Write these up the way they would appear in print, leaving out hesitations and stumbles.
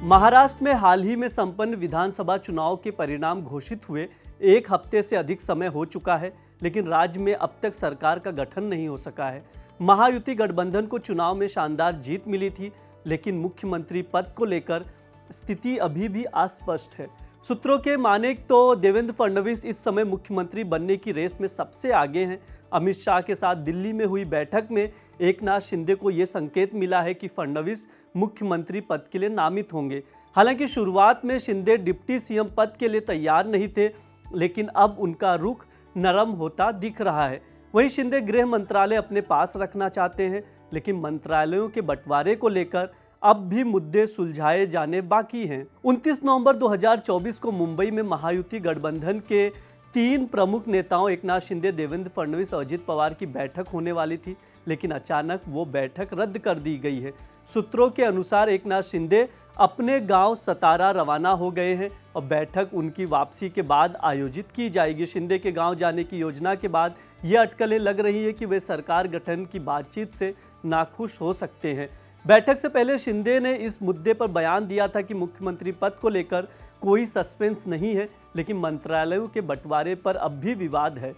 महाराष्ट्र में हाल ही में संपन्न विधानसभा चुनाव के परिणाम घोषित हुए एक हफ्ते से अधिक समय हो चुका है, लेकिन राज्य में अब तक सरकार का गठन नहीं हो सका है। महायुति गठबंधन को चुनाव में शानदार जीत मिली थी, लेकिन मुख्यमंत्री पद को लेकर स्थिति अभी भी अस्पष्ट है। सूत्रों के माने तो देवेंद्र फडणवीस इस समय मुख्यमंत्री बनने की रेस में सबसे आगे हैं। अमित शाह के साथ दिल्ली में हुई बैठक में एकनाथ शिंदे को यह संकेत मिला है कि फडणवीस मुख्यमंत्री पद के लिए नामित होंगे। हालांकि शुरुआत में शिंदे डिप्टी सीएम पद के लिए तैयार नहीं थे, लेकिन अब उनका रुख नरम होता दिख रहा है। वहीं शिंदे गृह मंत्रालय अपने पास रखना चाहते हैं, लेकिन मंत्रालयों के बंटवारे को लेकर अब भी मुद्दे सुलझाए जाने बाकी हैं। 29 नवंबर 2024 को मुंबई में महायुति गठबंधन के 3 प्रमुख नेताओं एकनाथ शिंदे, देवेंद्र फडणवीस और अजित पवार की बैठक होने वाली थी, लेकिन अचानक वो बैठक रद्द कर दी गई है। सूत्रों के अनुसार एकनाथ शिंदे अपने गांव सतारा रवाना हो गए हैं और बैठक उनकी वापसी के बाद आयोजित की जाएगी। शिंदे के गांव जाने की योजना के बाद ये अटकलें लग रही है कि वे सरकार गठन की बातचीत से नाखुश हो सकते हैं। बैठक से पहले शिंदे ने इस मुद्दे पर बयान दिया था कि मुख्यमंत्री पद को लेकर कोई सस्पेंस नहीं है, लेकिन मंत्रालयों के बंटवारे पर अब भी विवाद है।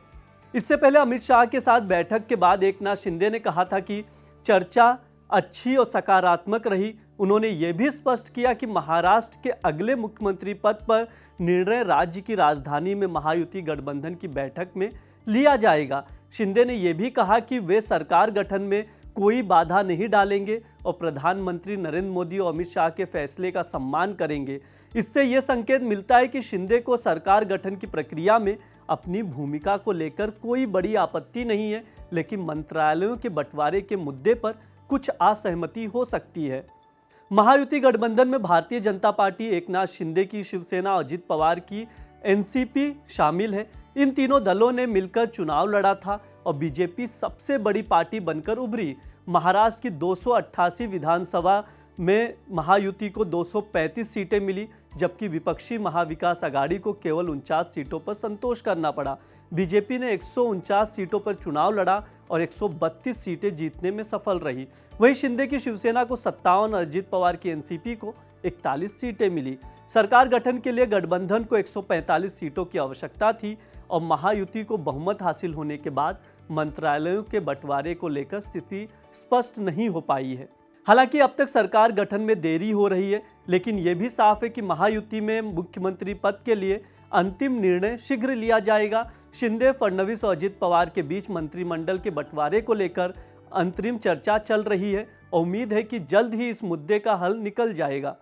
इससे पहले अमित शाह के साथ बैठक के बाद एकनाथ शिंदे ने कहा था कि चर्चा अच्छी और सकारात्मक रही। उन्होंने ये भी स्पष्ट किया कि महाराष्ट्र के अगले मुख्यमंत्री पद पर निर्णय राज्य की राजधानी में महायुति गठबंधन की बैठक में लिया जाएगा। शिंदे ने यह भी कहा कि वे सरकार गठन में कोई बाधा नहीं डालेंगे और प्रधानमंत्री नरेंद्र मोदी और अमित शाह के फैसले का सम्मान करेंगे। इससे यह संकेत मिलता है कि शिंदे को सरकार गठन की प्रक्रिया में अपनी भूमिका को लेकर कोई बड़ी आपत्ति नहीं है, लेकिन मंत्रालयों के बंटवारे के मुद्दे पर कुछ असहमति हो सकती है। महायुति गठबंधन में भारतीय जनता पार्टी, एकनाथ शिंदे की शिवसेना और अजित पवार की एनसीपी शामिल है। इन तीनों दलों ने मिलकर चुनाव लड़ा था और बीजेपी सबसे बड़ी पार्टी बनकर उभरी। महाराष्ट्र की 288 विधानसभा में महायुति को 235 सीटें मिली, जबकि विपक्षी महाविकास आघाड़ी को केवल 49 सीटों पर संतोष करना पड़ा। बीजेपी ने 149 सीटों पर चुनाव लड़ा और 132 सीटें जीतने में सफल रही। वहीं शिंदे की शिवसेना को 57 और अजित पवार की एनसीपी को 41 सीटें मिली। सरकार गठन के लिए गठबंधन को 145 सीटों की आवश्यकता थी और महायुति को बहुमत हासिल होने के बाद मंत्रालयों के बंटवारे को लेकर स्थिति स्पष्ट नहीं हो पाई है। हालांकि अब तक सरकार गठन में देरी हो रही है, लेकिन यह भी साफ है कि महायुति में मुख्यमंत्री पद के लिए अंतिम निर्णय शीघ्र लिया जाएगा। शिंदे, फडणवीस और अजित पवार के बीच मंत्रिमंडल के बंटवारे को लेकर अंतरिम चर्चा चल रही है और उम्मीद है कि जल्द ही इस मुद्दे का हल निकल जाएगा।